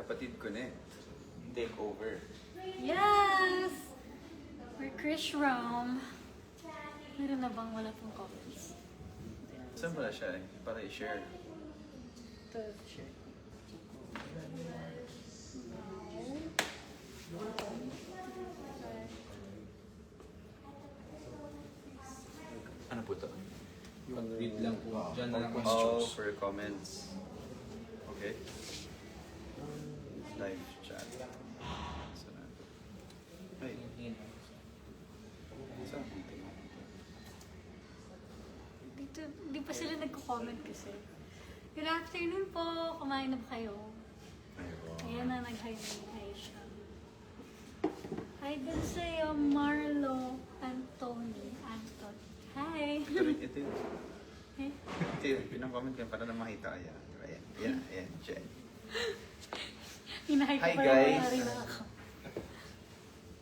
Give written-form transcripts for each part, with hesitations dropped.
Kapatid Connect. Take over. Yes! We're Chris Rome. Meron na bang wala pong comments? Saan pala siya eh? Para i-share. Ito, sure. Ano po to? Pag-read lang po. Diyan na lang Oh, questions. for comments. Okay. Live chat. Saan na? Ay, saan? Dito, di pa sila nagko-comment kasi. Good afternoon po! Kumain na ba kayo? Ayan na, nag-hi siya. Hi din sa'yo, Marlo Anthony. Anton. Hi! Ito rin, ito yun. Eh? Ito yun, pinang-comment ka para na makita kaya. Ayan, ayan, ayan, check. Hinahay ko Hi, pa guys. yung na ako.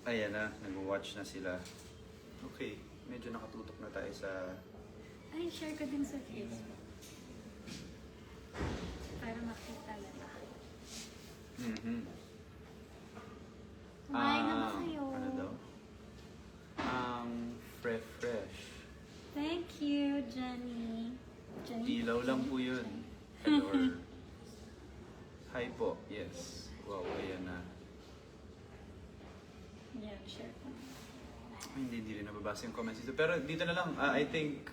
Ayan na, nag-watch na sila. Okay, medyo nakatutok na tayo sa... Ay, share ko din sa Facebook. Para makita nila. Kumain na ba kayo? Ano daw? Fresh. Thank you, Jenny. Ilaw lang po yun. Or... Hi po, yes. Wow, ayan na. Yeah, share ko. Hindi rin nababasa yung comments dito. Pero dito na lang, I think,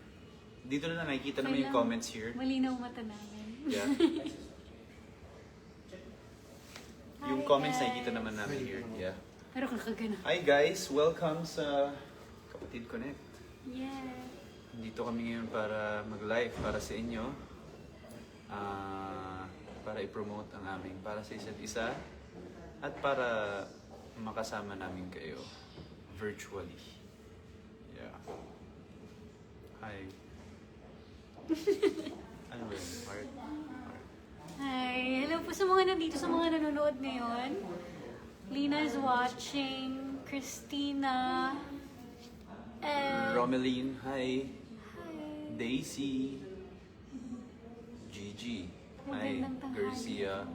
dito na lang nakikita naman yung comments here. Malinaw mata namin. Yeah. Yung Hi, comments guys. nakikita naman namin here. Yeah. Pero kakagana. Hi guys, welcome sa Kapatid Connect. Yeah. Dito kami ngayon para mag-live para sa inyo. Para i-promote ang aming para sa isa't isa. At para makasama namin kayo virtually. Yeah. Hi. Ano ba yun? Heart? Hi. Hello po sa mga nandito, sa mga nanonood ngayon. Lina is watching. Christina. And... Romeline, hi. Hi. Daisy. Gigi. Hi. Magandang tanghali. Garcia.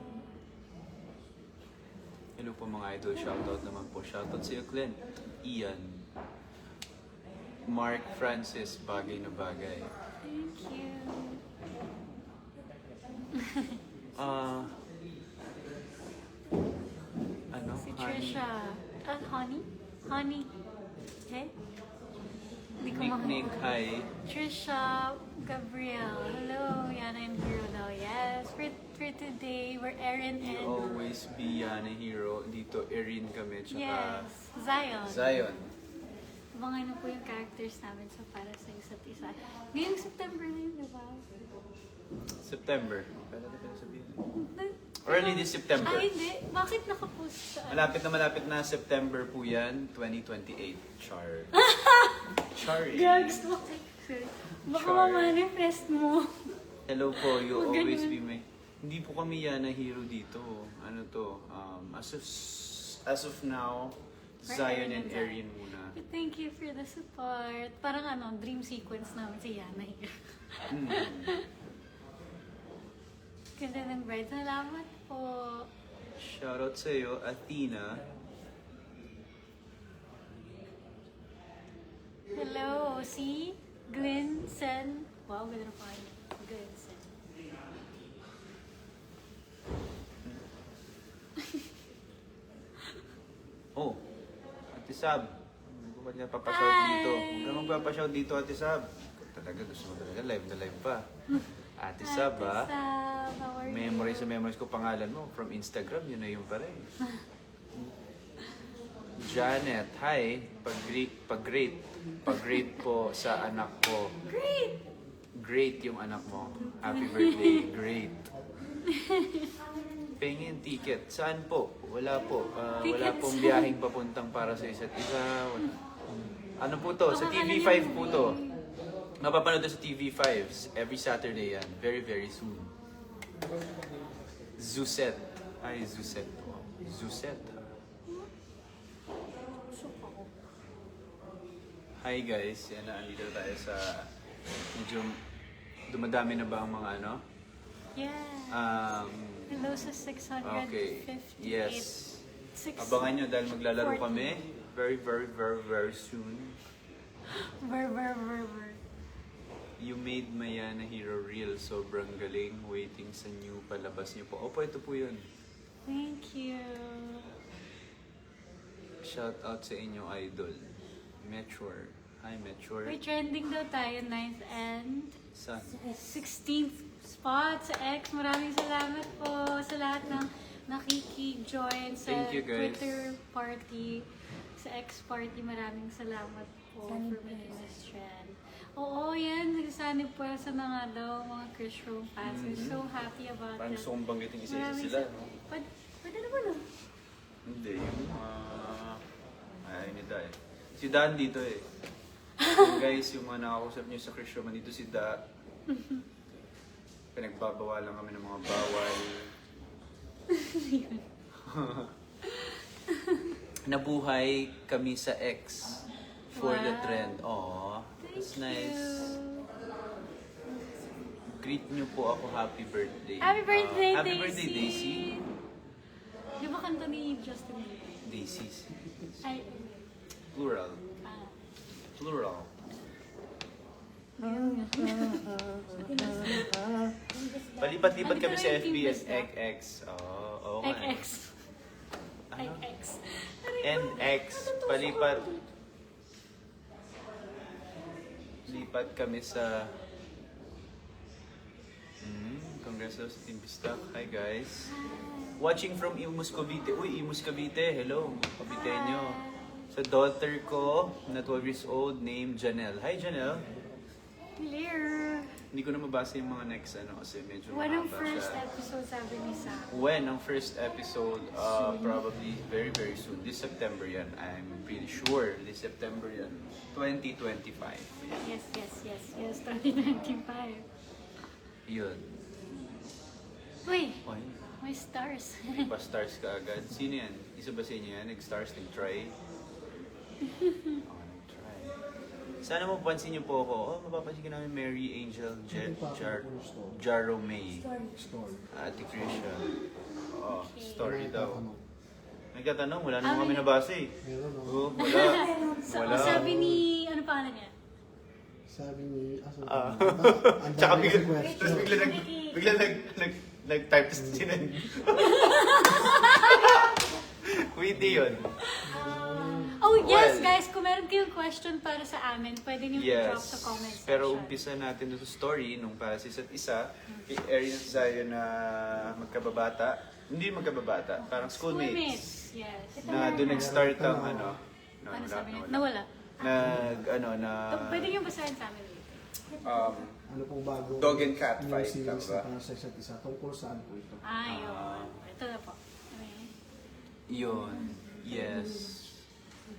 Hello po mga idol. Shoutout naman po. Shoutout si Clint. Ian. Mark Francis. Bagay na bagay. Thank you. Ano? Si Honey? Trisha. Honey? Honey. Okay? Hindi ko Nick, hi. Trisha Gabriel. Hello, Yana and Hero daw. Yes. For today, we're Erin You and... always be Yana Hero. Dito, Erin kami. Tsaka Yes. Zion. Zion. Mga ano po yung characters namin sa para sa isa't isa. Ngayong September na yun, di ba? September. Pwede na sabihin. Early this September. Ay, hindi. Bakit nakapost sa... Malapit na September po yan, 2028. Char. Chari. Gags, bakit? Sorry. Baka Char. ma-manifest mo. Hello po, you Huwag always ganun. be my... Hindi po kami yan na hero dito. Ano to? As of now, Zion and Erin muna. But thank you for the support. Parang ano, dream sequence namin si Yana here. Hmm. Ganda ng bride. Salamat po. Shoutout sa iyo, Athena. Hello, si Glenn Sen. Wow, ganda na pangalan. Glenn Sen. Oh, Ate Sab. Ba't niya papashout Hi! dito? Huwag ka magpapashout dito, Ate Sab. Talaga, gusto mo talaga, live na live pa. Ate Sab, Ate ah. Sab, how are you? Memories ko pangalan mo. From Instagram, yun na yun pa rin. Janet, hi. Pag-great po sa anak ko. Great! Great yung anak mo. Happy birthday. Great. Pengin ticket. Saan po? Wala po. Wala Ticket pong saan? biyaheng papuntang para sa isa't isa. Wala. Ano po to? Sa Baka TV5 kailan po yun? to. Mapapanood to sa TV5. Every Saturday yan. Very, very soon. Zuzet. Hi, Zuzet. Zuzet. Hi guys. Yan na. Andito tayo sa... Medyo dumadami na ba ang mga ano? Yeah. Hello sa 658. Okay. Yes. Six- Abangan nyo dahil maglalaro 40. kami very soon. Ver. You made Mayana Hero real. Sobrang galing. Waiting sa new palabas niyo po. Opo, ito po yun. Thank you. Shout out sa inyo, idol. Meteor. Hi, Meteor. We're trending daw tayo 9th and Saan? 16th spot sa X. Maraming salamat po sa lahat ng nakiki-join sa Thank you, guys. Twitter party. Sa X party, maraming salamat po for making this trend. Oo, yan. Nagsanib po sa mga daw, mga Chris Room fans. We're so happy about Parang that. gusto kong banggitin isa-isa Maraming sila, sa- no? Pwede naman, no? Hindi, yung ay, hindi da eh. Si Dan dito eh. Yung guys, yung mga nakakausap niyo sa Chris Roman, dito si Da. Pinagbabawalan kami ng mga bawal. Nabuhay kami sa X for the Wow. trend. Aww, that's nice. Greet niyo po ako, happy birthday. Happy birthday, Happy Daisy! birthday, Daisy. Di ba kanta ni Justin Bieber? Daisies. Ay, Plural. ah. Plural. Palipat-lipat kami sa FB at XX. Oo, nga. XX. Ano? XX. NX. Palipat. Lipat kami sa Congreso sa Timbistak. Hi guys. Watching from Imus Cavite. Uy, Imus Cavite. Hello. Caviteño. Sa daughter ko na 12 years old named Janelle. Hi Janelle. Clear. Hindi ko na mabasa yung mga next ano kasi medyo When ang mahaba first siya. episode sabi ni Sam? When ang first episode? Probably very soon. This September yan. I'm pretty sure. This September yan. 2025. Yes, 2025. Yun. Uy, Oy, may stars. pa-stars ka agad. Sino yan? Isa ba sa inyo yan? Nag-stars, nag-try? Oh, nag-try. Sana mapapansin niyo po ako. Oh, mapapansin ka namin Mary Angel Jaro May. Story. Ate Krisha. Oo, story daw. Nagtatanong, wala naman Ah, kami may- nabasa eh. Meron no? Oh, wala. Wala. Sabi ni, ano pangalan niya? Sabi ni Aso. Ang Tsaka dami bigla, kasi question. tapos bigla nag-type sa sinan. Witty yun. Oh, yes, Well, guys, kung meron kayong question para sa amin, pwede niyo i-drop Yes. sa comment section. Pero umpisa natin doon sa story nung para sa isa't isa. Kay Erin at Zion na magkababata. Hindi magkababata, parang schoolmates. Yes. Na doon nag-start ang ano. Ano sabi niya? Nawala. Nawala. Pwede niyo basahin sa amin later. Ano pong bago? Dog and cat new fight, series tama ba? na para sa isa't isa. Tungkol saan po ito? Yun. Ito na po. Okay. Yun. Yes.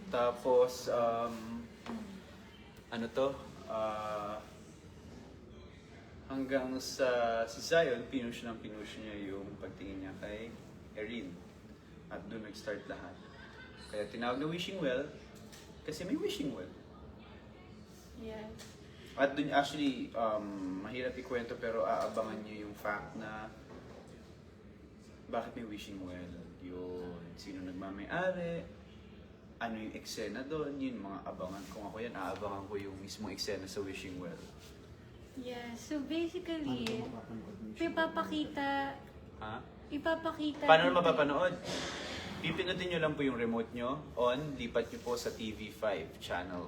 Tapos, ano to? Hanggang sa si Zion, pinush niya yung pagtingin niya kay Erin. At doon nag-start lahat. Kaya tinawag na wishing well, kasi may wishing well. Yes. At doon actually, mahirap ikwento pero aabangan niyo yung fact na bakit may wishing well. Yun, sino nagmamay-ari, ano yung eksena doon, yun mga abangan. Kung ako yan, aabangan ko yung mismong eksena sa wishing well. Yeah, so Ano basically, po mapapanood niyo? ipapakita Paano na dito- mapapanood? Pipinutin nyo lang po yung remote nyo on, lipat nyo po sa TV5 channel.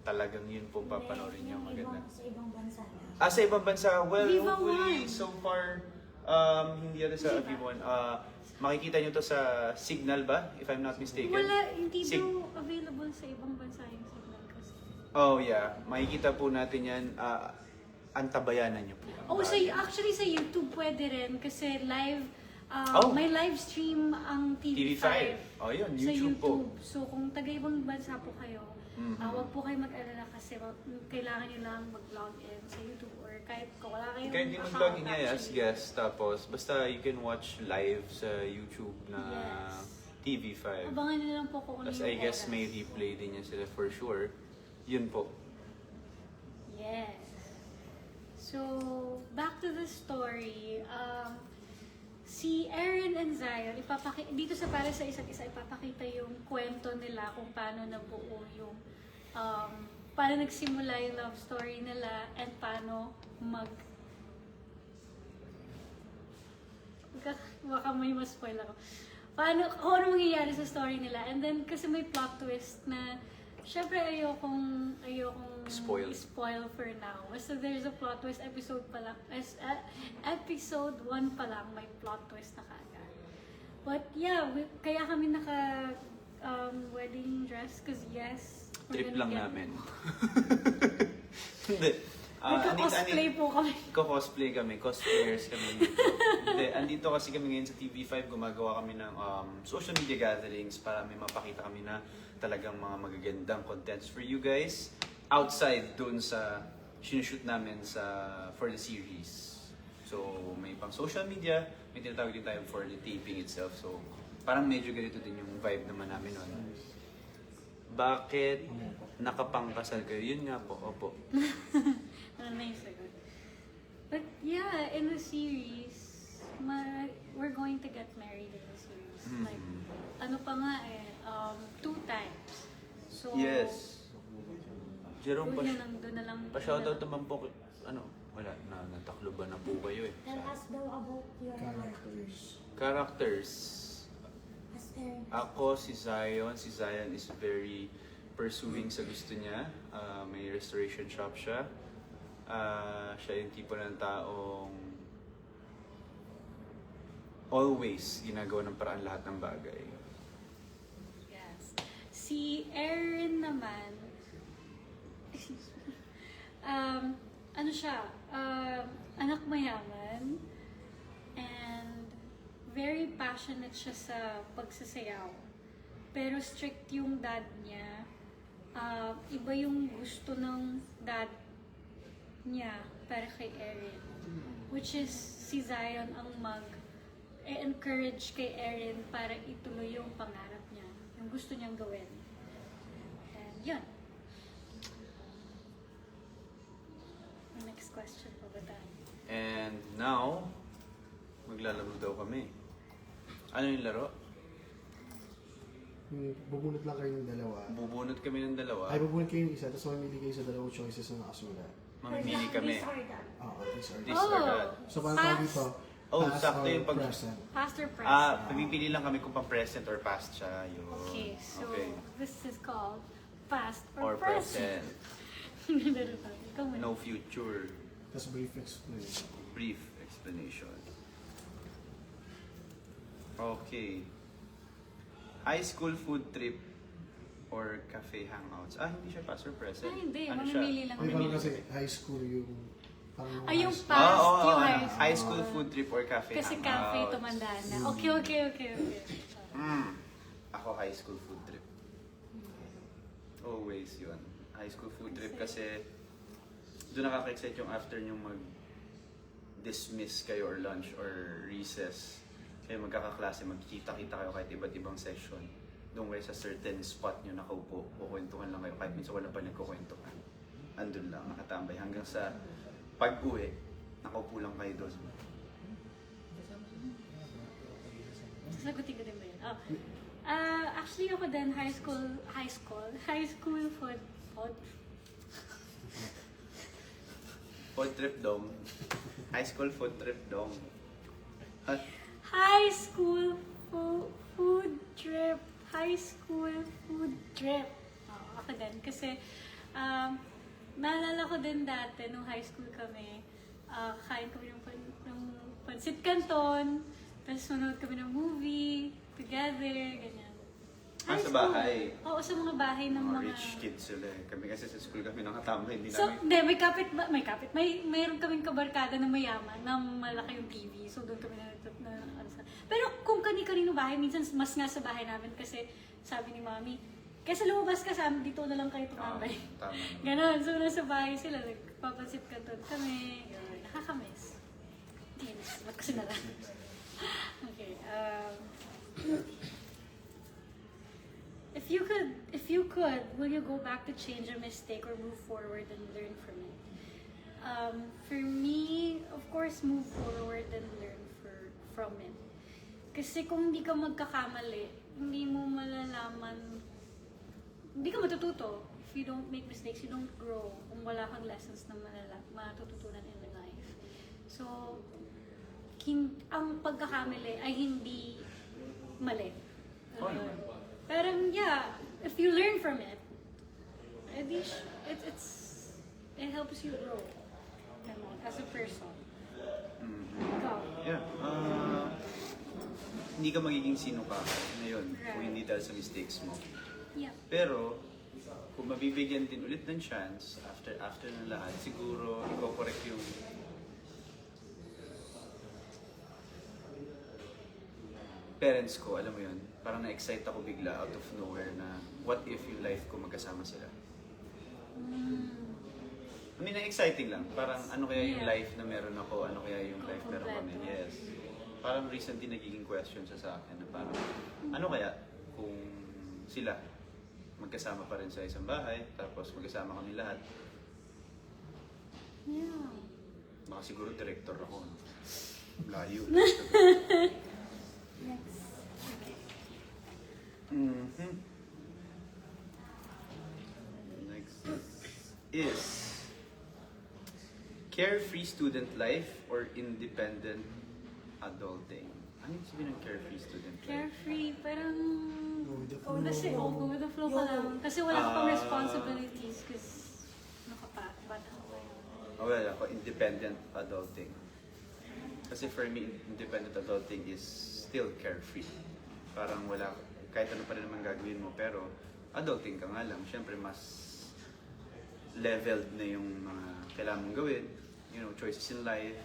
Talagang yun po papanoorin nyo maganda. Sa ibang bansa na. Sa ibang bansa, well, Viva hopefully, One. so far, hindi yata sa Viva One. Makikita nyo to sa Signal ba, if I'm not mistaken? Wala, hindi Sig- daw available sa ibang bansa yung signal kasi. Oh yeah, makikita po natin yan. Antabayanan nyo po. Oh, actually sa YouTube pwede rin kasi live, Oh. may live stream ang TV5. TV5. Oh yun, Sa YouTube po. YouTube. So kung taga-ibang bansa po kayo, Mhm. wag po kayo mag-alala kasi kailangan nyo lang mag-log in sa YouTube or kahit kung wala kayong Kahit hindi account, mag-log in niya as actually. guest, tapos basta you can watch live sa YouTube na Yes. TV5. Abangan nyo lang po kung ano Tapos yung I guess oras. may replay din yan sila for sure. Yun po. Yes. So, back to the story. Si Erin and Zion, dito sa Para sa Isa't Isa, ipapakita yung kwento nila kung paano nabuo yung, paano nagsimula yung love story nila and paano baka may ma-spoil ako. Kung ano mangyayari sa story nila. And then, kasi may plot twist na, syempre ayokong spoil for now. So there's a plot twist episode 1 pa lang may plot twist na kaagad. But yeah, kaya kami naka wedding dress because yes, we're Trip gonna lang get- namin. Hindi. Nagka-cosplay po kami. Cosplay kami, cosplayers kami. Hindi, andito kasi kami ngayon sa TV5, gumagawa kami ng social media gatherings para may mapakita kami na talagang mga magagandang contents for you guys outside dun sa sinushoot namin for the series. So, may pang social media, may tinatawag din tayo for the taping itself. So, parang medyo ganito din yung vibe naman namin nun. Bakit nakapangkasal kayo? Yun nga po, opo. Ano na yung sagot? But yeah, in the series, we're going to get married in the series. Like, ano pa nga 2 times. So, Yes. Jerome, doon na lang. pa-shoutout naman po, wala, natakloban na po kayo eh. Tell us daw about your Characters. Characters. as parents. Ako, si Zion. Si Zion is very pursuing sa gusto niya. May restoration shop siya. Siya yung tipo ng taong always ginagawa ng paraan lahat ng bagay. Yes. Si Erin naman, ano siya, anak mayaman, and very passionate siya sa pagsasayaw. Pero strict yung dad niya. Iba yung gusto ng dad niya para kay Erin. Which is si Zion ang encourage kay Erin para ituloy yung pangarap niya. Yung gusto niyang gawin. And yun. Next question po ba tayo? And now, maglalaro daw kami. Ano yung laro? Bubunot lang kayo ng dalawa. Bubunot kami ng dalawa. Ay, bubunot kayo ng isa, tapos mamili kayo sa dalawang choices na nakasulat. Mamimili kami. This or that. These are This or that. So, paano tawag dito? Oh, Past sakto or yung pag- present? Past or present? Pipili lang kami kung pang-present or past siya. Yun. Okay, so Okay. this is called past Or or, present. present. Ikaw muna. No future. Tapos brief explanation. Brief explanation. Okay. High school food trip or cafe hangouts. Hindi siya past or present. Hindi. Ano Mamimili lang. Ay, parang Mamimili kasi kami. high school yung... Parang Ay, yung high school. past, Oo, yung high school food trip or cafe Kasi hangouts. cafe tumanda na. Okay. Ako high school food trip. Always yun. High school food trip kasi doon nakaka-excite yung after nyo mag-dismiss kayo or lunch or recess. Kayo magkakaklase, magkikita-kita kayo kahit iba't ibang session. Doon kayo sa certain spot nyo nakaupo, kukwentuhan lang kayo kahit minsan wala pa nagkukwentuhan. Andun lang, nakatambay hanggang sa pag-uwi, nakaupo lang kayo doon. Sasagutin ko din ba yun? Actually ako din, high school food. Food trip dong. High school food trip dong. High school food trip. High school food trip. Ako din. Kasi, naalala ko din dati, nung high school kami, kain kami ng Pansit Canton, tapos manood kami ng movie, together, ganyan. Sa High school. bahay. Oo, sa mga bahay ng Mga mga... rich kids sila eh. Kami kasi sa school kami nakatambay, hindi So, namin... mayroon kaming kabarkada na mayaman, na malaki yung TV. So, doon kami pero kung kani-kanino bahay, minsan mas nga sa bahay namin kasi sabi ni Mami, kaysa lumabas ka sa amin, dito na lang kayo tumambay. Tama. Ganon. So, nasa bahay sila, nagpapansit Canton kami. Ganon. Nakakamiss. Hindi, ba't kasi nala? Okay. If you could, will you go back to change a mistake or move forward and learn from it? For me, of course, move forward and learn from it. Kasi kung hindi ka magkakamali, hindi mo malalaman, hindi ka matututo. If you don't make mistakes, you don't grow. Kung wala kang lessons na matututunan in life. So, ang pagkakamali ay hindi mali. Oo naman. Parang, yeah, if you learn from it, at least it helps you grow as a person. Ikaw. Yeah. Hindi ka magiging sino ka ngayon kung hindi dahil sa mistakes mo. Yeah. Pero, kung mabibigyan din ulit ng chance, after ng lahat, siguro i-correct yung parents ko, alam mo yun, parang na-excite ako bigla out of nowhere na what if yung life ko magkasama sila. I mean, exciting lang. Parang ano kaya yung Yeah. life na meron ako, ano kaya yung life meron kami. Yes. Parang recently nagiging question sa akin na parang, ano kaya kung sila magkasama pa rin sa isang bahay, tapos magkasama kami lahat. Yeah. Baka siguro director ako. No? Layo. Next. Mhm. Next is carefree student life or independent adulting? Ano yung sabihin ng carefree student life? Carefree, parang Go with the go with the flow. go with the flow ka lang. Kasi wala ka pang responsibilities kasi bata ka yun. Well, ako, independent adulting. Kasi for me, independent adulting is still carefree. Parang wala, kahit ano pa rin naman gagawin mo, pero adulting ka nga lang. Siyempre, mas leveled na yung mga kailangan mong gawin. You know, choices in life.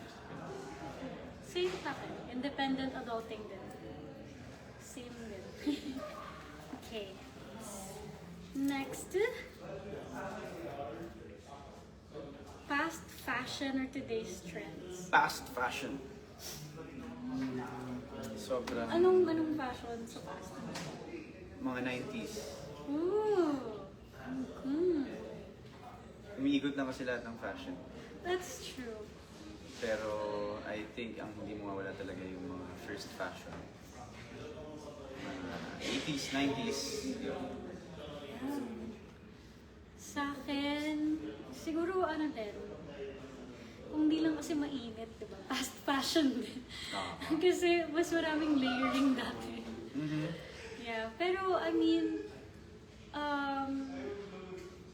Same sa akin. Independent adulting din. Same din. Okay. Next. Past fashion or today's trends? Fast fashion. Sobrang Anong fashion sa past? mga 90s. Ooh. Umiikot lang kasi lahat ng fashion. That's true. Pero I think ang hindi mawawala talaga yung mga first fashion. Mga 80s, 90s. Yun. Sa akin, siguro ano din, kung di lang kasi mainit, di ba? Fast fashion din. Kasi mas maraming layering dati. Yeah, pero I mean,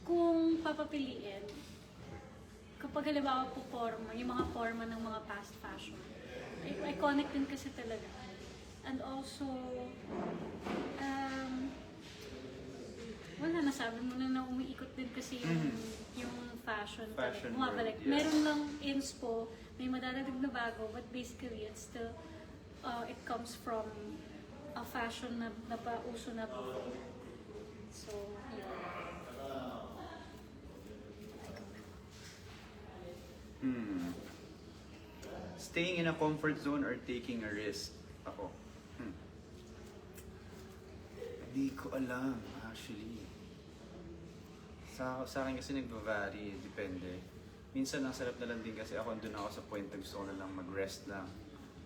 kung papapiliin, kapag halimbawa po forma, yung mga forma ng mga fast fashion, iconic din kasi talaga. And also, wala, nasabi mo na umiikot din kasi yung fashion. Fashion Bumabalik. world, yes. Meron lang inspo, may madadagdag na bago, but basically it's still, it comes from a fashion na napauso na before. So, yun. Staying in a comfort zone or taking a risk? Ako. Hindi ko alam, actually. Sa akin kasi nagva-vary, depende. Minsan ang sarap na lang din kasi ako andun ako sa point na gusto ko na lang mag-rest lang.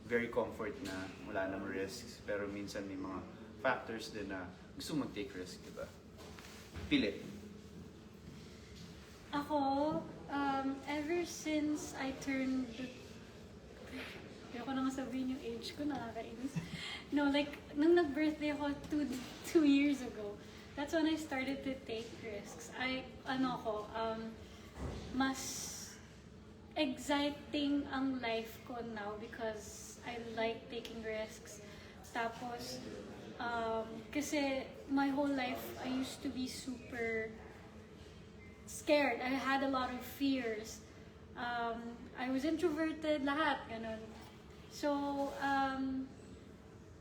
Very comfort na, wala namang risks. Pero minsan may mga factors din na gusto mo take risk, di ba? Pili. Ako, ever since I turned, ayoko na nga sabihin yung age ko, nakakainis. No, like, nung nag-birthday ako 2 years ago, that's when I started to take risks. Mas exciting ang life ko now because I like taking risks. Tapos, kasi my whole life, I used to be super scared. I had a lot of fears. I was introverted, lahat, ganun. So,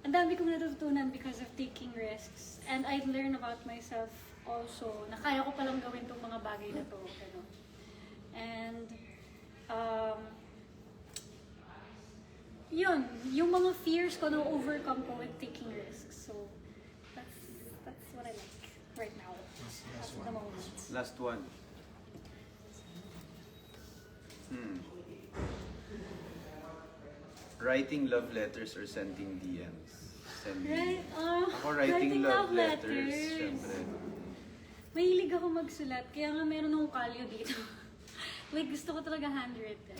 ang dami kong natutunan because of taking risks. And I learned about myself also, na kaya ko palang gawin tong mga bagay na to. Ganun. And, yun, yung mga fears ko na overcome ko with taking risks. So, that's what I like right now. At the moment. Last one. Writing love letters or sending DMs? Right? Ako writing love letters, syempre. Mahilig ako magsulat, kaya nga meron akong kalyo dito. Like, gusto ko talaga handwritten.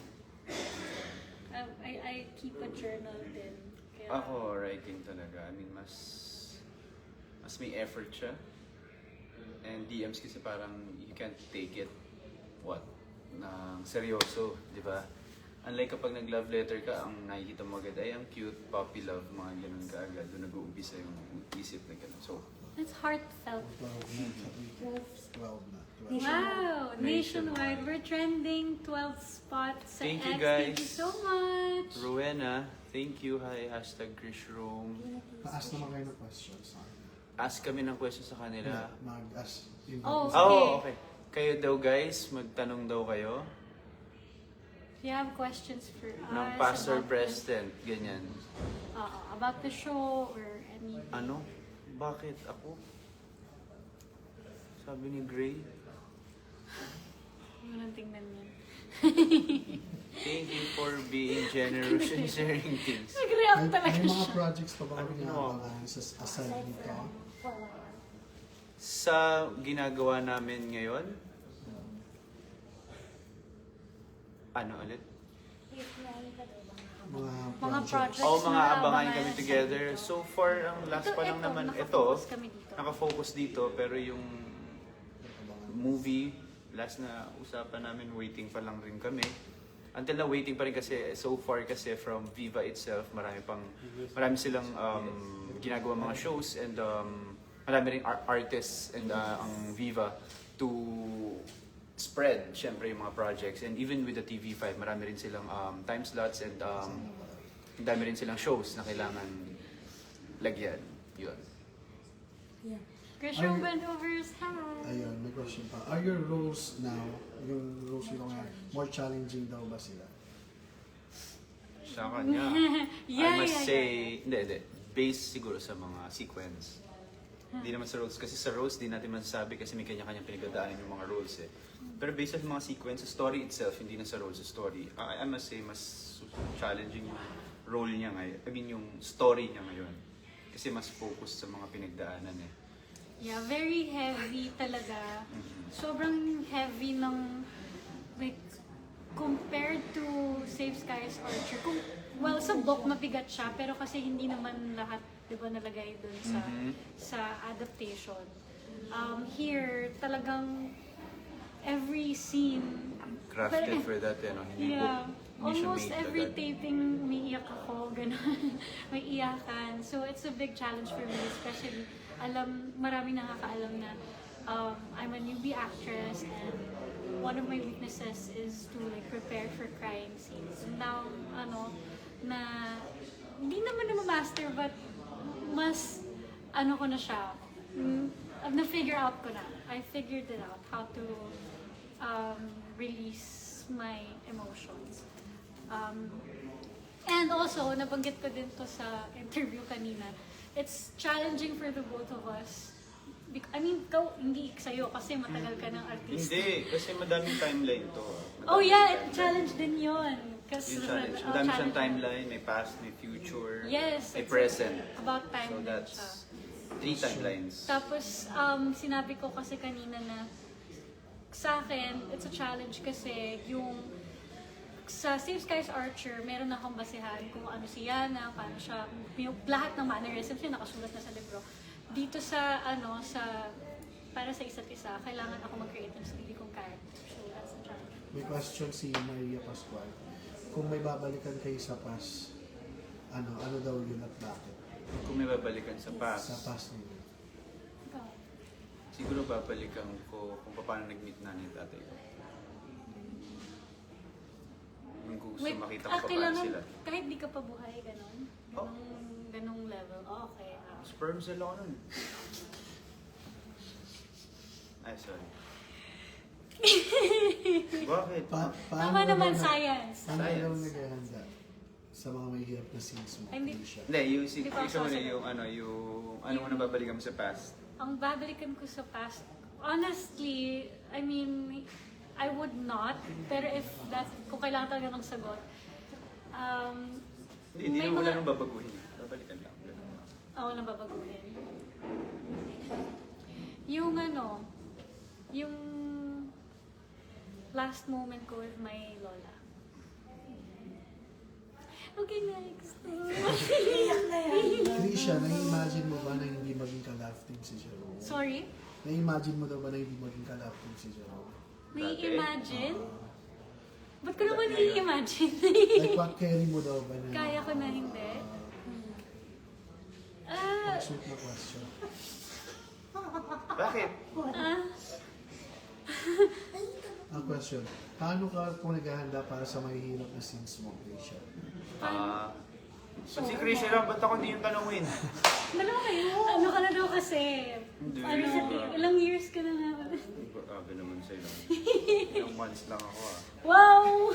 I keep a journal din. Kaya, Ako, writing talaga. I mean, mas may effort siya. And DMs kasi parang you can't take it, ng seryoso, di ba? Unlike kapag nag-love letter ka, ang nakikita mo agad ay ang cute, puppy love, mga ganun ka agad. Doon nag-uumpisa yung isip na ganun. So, it's heartfelt. 12 na. 12. Wow! Nationwide, we're trending 12 spots sa Thank you, X. Thank you guys. so much! Rowena, thank you. Hi, hashtag #ChrishRoom. Pa-ask naman kayo ng questions. Ask kami ng question sa kanila. Mag-ask. Yung Oh, Oh, okay. Kayo daw guys, magtanong daw kayo If you have questions for us ng pastor about president, ganyan. about the show or any... Ano? Bakit ako? Sabi ni Gray. Ano nang tingnan yan? Thank you for being generous and sharing things. Nag-react May talaga mga siya. projects pa ba kami Ano? nakakangan sa aside dito? Sa ginagawa namin ngayon, ano ulit? Mga projects Oo, mga na abangan kami sa together. dito. So far, ang last pa lang naman ito, nakafocus kami dito. nakafocus dito, pero yung movie, last na usapan namin, waiting pa lang rin kami. Until na waiting pa rin kasi, so far kasi from Viva itself, marami silang ginagawa mga shows and marami rin artists and ang Viva to spread syempre yung mga projects, and even with the TV5 marami rin silang time slots and dami rin silang shows na kailangan lagyan yun. Yeah. Christian Bandovers, hi! Ayun, may question pa. Are your roles now, yung roles nyo nga, more challenging daw ba sila? Sa kanya I Yeah, must yeah, say hindi based siguro sa mga sequence. Hindi naman sa roles, kasi sa roles di natin masasabi kasi may kanya-kanyang pinagdadaanan yung mga roles eh. Pero based sa mga sequence, sa story itself, hindi na sa roles, sa story. I must say, mas challenging yung role niya ngayon. I mean, yung story niya ngayon. Kasi mas focus sa mga pinagdaanan eh. Yeah, very heavy talaga. Sobrang heavy ng, like, compared to Save Skies Archer. Well, sa book mabigat siya, pero kasi hindi naman lahat, di ba, nalagay dun sa adaptation. Here, talagang every scene, Crafted for that, eh, no? Hindi yeah, hindi siya almost made every agad. taping may iyak ako, gano'n. May iyakan. So it's a big challenge for me, especially marami nakakaalam na I'm a newbie actress and one of my weaknesses is to like prepare for crying scenes. And now, na hindi naman na-master but mas ko na siya. Na-figure out ko na. I figured it out how to release my emotions. And also, nabanggit ko din to sa interview kanina, it's challenging for the both of us. I mean, hindi sa'yo kasi matagal ka ng artista. Hindi, kasi madaming timeline to. Oh Madaming yeah, timeline. challenge din yun. Kasi, Yung challenge. Madami siyang timeline, may past, may future, Yes. may it's present. About So time din siya. that's 3 timelines. Tapos, sinabi ko kasi kanina na sa akin, it's a challenge kasi yung sa Save Skies Archer, meron akong basihan kung ano si Yana, paano siya, yung lahat ng mannerisms niya nakasulat na sa libro. Dito sa, para sa isa't isa, kailangan ako mag-create ng sarili kong character. So, that's the challenge. May question si Maria Pascual. Kung may babalikan kayo sa past, ano daw yun at bakit? Kung may babalikan sa past, Sa past ninyo. Ikaw. siguro babalikan ko kung paano nag-meet na ni tatay ko. Yung gusto makita ko pa paano kailangan, sila. kahit di ka pa buhay, ganon? Oh. Ganong level. Oh, okay. Sperm cell ako nun. Ay, sorry. Bakit? Tama naman, science. Paano daw Science. naghahanda sa mga may hirap na scenes mo? Ay, hindi. Alicia? Hindi, Hindi pa ikaw ako na sasagot. yung ano mo na babalikan mo sa past. Ang babalikan ko sa past, honestly, I mean, I would not. Pero if kung kailangan talaga ng sagot, Hindi May na wala mga- nang babaguhin. Babalikan lang. Ganun lang. Ako nang babaguhin. Yung ano, yung last moment ko with my lola. Okay, next. Iyak na yan. Krisha, na-imagine mo ba na hindi maging ka-love team si Jerome? Sorry? Na-imagine mo daw ba na hindi maging ka-love team si Jerome? Nai-imagine? Ba't ko naman nai-imagine? Like, what carry mo daw ba na? Kaya ko na hindi. Ah, Sweet na question. Bakit? ah, Ang question, paano ka po naghahanda para sa mahihirap na scenes mo, Krisha? So si Krisha lang, ba't ako hindi yung tanongin? ano ka na daw kasi? Hindi. Ilang years ka na nga. Grabe naman sa'yo lang. Ilang months lang ako Wow!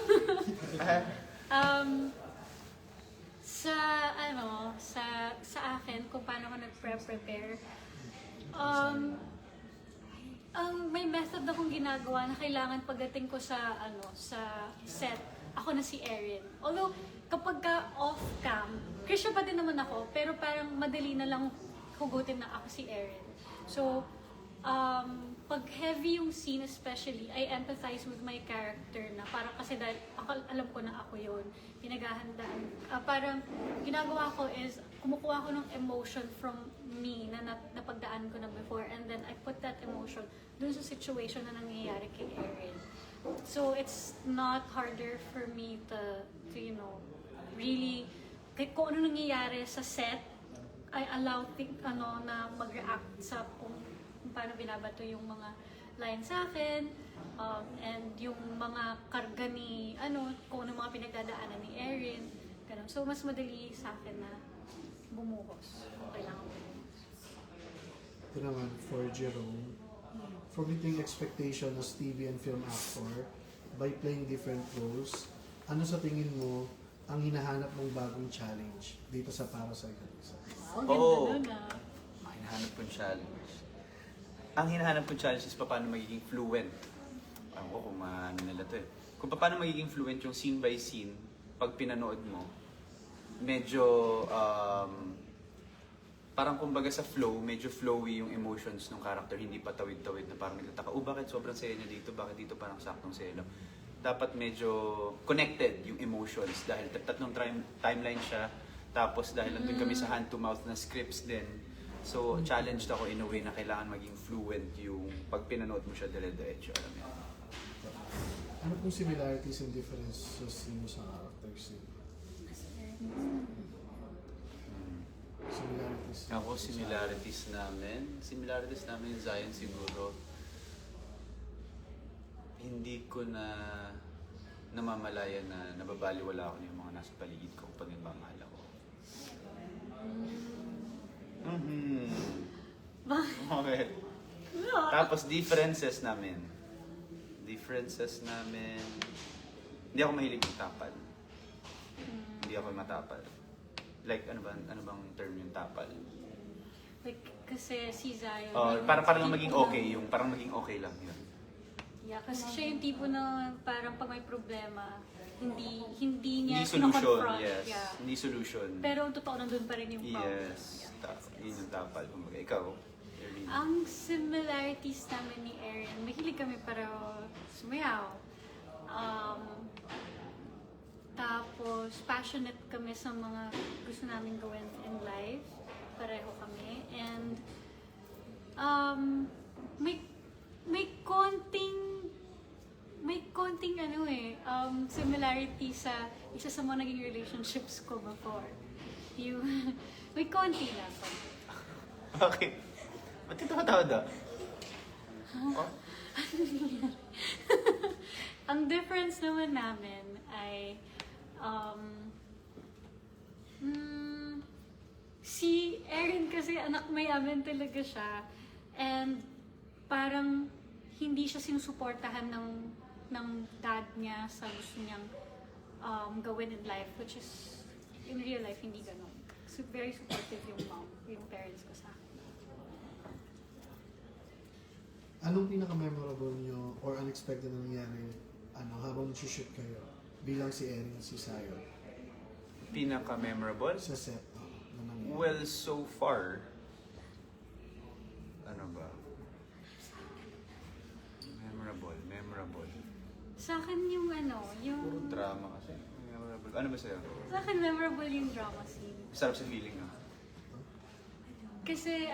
sa ano, sa akin, kung paano ko nag-prepare, may method akong ginagawa na kailangan pagdating ko sa ano, sa set, ako na si Erin. Although, kapag ka off-cam, Krisha pa din naman ako, pero parang madali na lang hugutin na ako si Erin. So, pag heavy yung scene especially, I empathize with my character na parang kasi dahil alam ko na ako yun, pinaghahandaan. Parang ginagawa ko is, kumukuha ko ng emotion from me na napagdaan ko na before, and then I put that emotion dun sa situation na nangyayari kay Erin. So it's not harder for me to you know, really, kung ano nangyayari sa set, I allow na mag-react sa kung paano binabato yung mga lines sa akin, and yung mga karga ni, kung ano mga pinagdadaanan ni Erin, ganun. So mas madali sa akin na bumuhos. Kailangan bumuhos. Ito naman, for Jerome, for meeting expectation as TV and film actor, by playing different roles, ano sa tingin mo ang hinahanap mong bagong challenge dito sa Para sa Isa't Isa? Wow, ganda Oo. nun ah. Ang hinahanap kong challenge. Ang hinahanap kong challenge is paano magiging fluent. Alam ko kung maano nila to eh. Kung paano magiging fluent yung scene by scene, pag pinanood mo, medyo, parang kumbaga sa flow, medyo flowy yung emotions ng character, hindi pa tawid-tawid na parang nagtataka, bakit sobrang saya niya dito, bakit dito parang saktong saya lang. Dapat medyo connected yung emotions dahil tatlong timeline siya, tapos dahil nandun kami sa hand-to-mouth na scripts din. So, challenged ako in a way na kailangan maging fluent yung pag pinanood mo siya dire-diretso, alam mo. Ano pong similarities and differences mo sa characters niyo? Similarities. Ako, similarities namin yung Zion siguro, hindi ko na namamalayan na nababaliwala ako yung mga nasa paligid ko pag nagmamahal ako. Okay. Tapos differences namin, hindi ako mahilig magtapal. Hindi ako matapal. Like, ano bang term yung tapal? Like, kasi si Zion... Para lang maging okay, parang maging okay lang yun. Yeah, kasi siya yung tipo na parang pag may problema, hindi niya Hindi solution, kino-confront. yes. Yeah. Hindi solution. Pero totoo nandun pa rin yung problem. Yes. Yun yung tapal. Kumbaga, ikaw, Erin. Ang similarities namin ni Erin, mahilig kami pareho sumayaw. Tapos, passionate kami sa mga gusto namin gawin in life. Pareho kami. And, may konting similarity sa isa sa mga naging relationships ko before. May konti lang. Okay. Ba't ito katawad ah? Ang difference naman namin ay si Erin kasi anak mayaman talaga siya, and parang hindi siya sinusuportahan ng dad niya sa gusto niyang gawin in life, which is in real life hindi ganun. So, very supportive yung parents ko sa akin. Anong pinaka-memorable nyo or unexpected na nangyari habang nag-shoot kayo bilang si Erin at si Zion? pinaka-memorable? Sa set. Na nangyari. Well, so far, ano ba? Memorable. Sa akin yung Puro yung... drama kasi. Memorable. Ano ba sa'yo? Sa akin memorable yung drama scene. Sarap sa feeling, ah. Kasi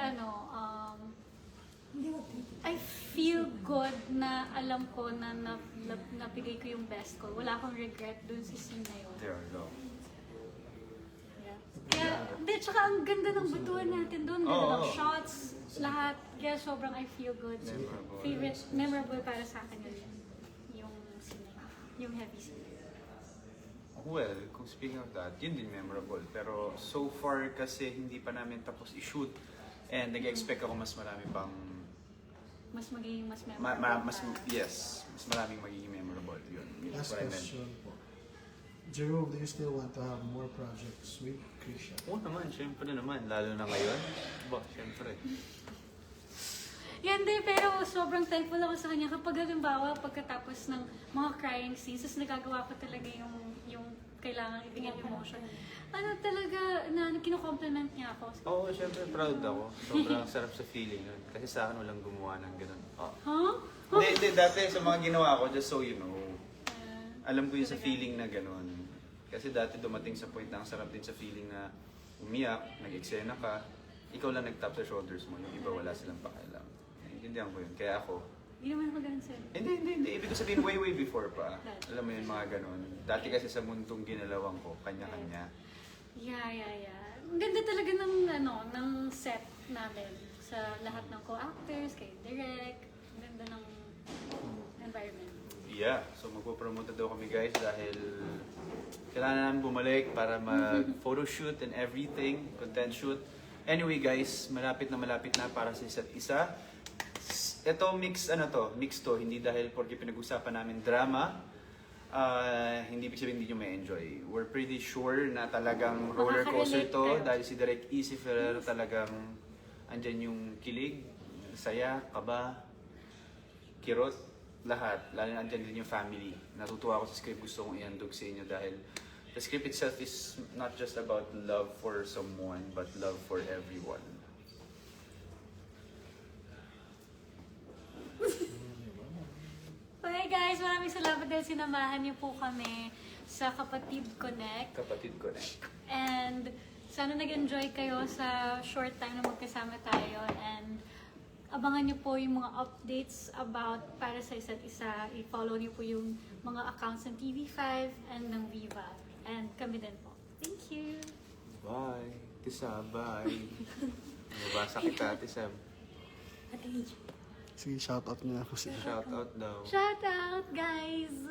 Hindi ko I feel good na alam ko na napigay ko yung best ko. Wala akong regret dun sa scene na yun. There you go. Yeah. Kaya, tsaka ang ganda ng butuan natin doon. Ganda Oo, ng oo. shots, lahat. Kaya sobrang I feel good. Memorable. Memorable para sa akin yun. Yung scene na yun. Yung heavy scene. Well, kung speaking of that, yun din memorable. Pero so far kasi hindi pa namin tapos i-shoot. And nag-expect ako mas marami pang... Mas magiging mas memorable. Yes, mas maraming magiging memorable. Yun. Last What I meant. question po. Jerome, do you still want to have more projects with Krisha? Oo naman, syempre naman. Lalo na ngayon. Ba, syempre. Yan din, pero sobrang thankful ako sa kanya kapag halimbawa pagkatapos ng mga crying scenes, tapos nagagawa ko talaga yung kailangan ibigay emotion. Ano talaga, na kino-compliment niya ako. Oo, syempre proud ako. Sobrang sarap sa feeling nun. Kasi sa akin walang gumawa ng ganun. Oh. Huh? Hindi, dati sa mga ginawa ko, just so you know, alam ko yung sa feeling na ganun. Kasi dati dumating sa point na ang sarap din sa feeling na umiyak, nag-eksena ka, ikaw lang nag-tap sa shoulders mo, yung iba wala silang pakialam. Intindihan ko yun. Kaya ako, Hindi naman ako ganun sa'yo. hindi. Ibig ko sabihin, way before pa. Alam mo yun, mga ganun. Dati kasi sa mundong ginalawang ko, kanya-kanya. Yeah. Ang ganda talaga ng set namin sa lahat ng co-actors, kay Direk. Ang ganda ng environment. Yeah, so magpo-promote daw kami guys dahil kailangan namin bumalik para mag-photoshoot and everything, content shoot. Anyway guys, malapit na para sa isa't isa. Ito mix to, hindi dahil porque pinag-usapan namin drama, hindi ibig sabihin hindi nyo may enjoy. We're pretty sure na talagang roller coaster to dahil si Direk Easy Ferrer talagang andyan yung kilig, saya, kaba, kirot, lahat. Lalo na andyan din yung family. Natutuwa ako sa script, gusto kong ihandog sa inyo dahil the script itself is not just about love for someone but love for everyone. Okay guys, maraming salamat dahil sinamahan niyo po kami sa Kapatid Connect. Kapatid ko na. And sana nag-enjoy kayo sa short time na magkasama tayo. And abangan niyo po yung mga updates about para sa isa't isa. I-follow niyo po yung mga accounts ng TV5 and ng Viva. And kami din po. Thank you! Bye. Tisa, bye. Nabasa kita, Tisa. Ate Age. Sige, shoutout niya ako siya. Shout out daw. Shout out guys!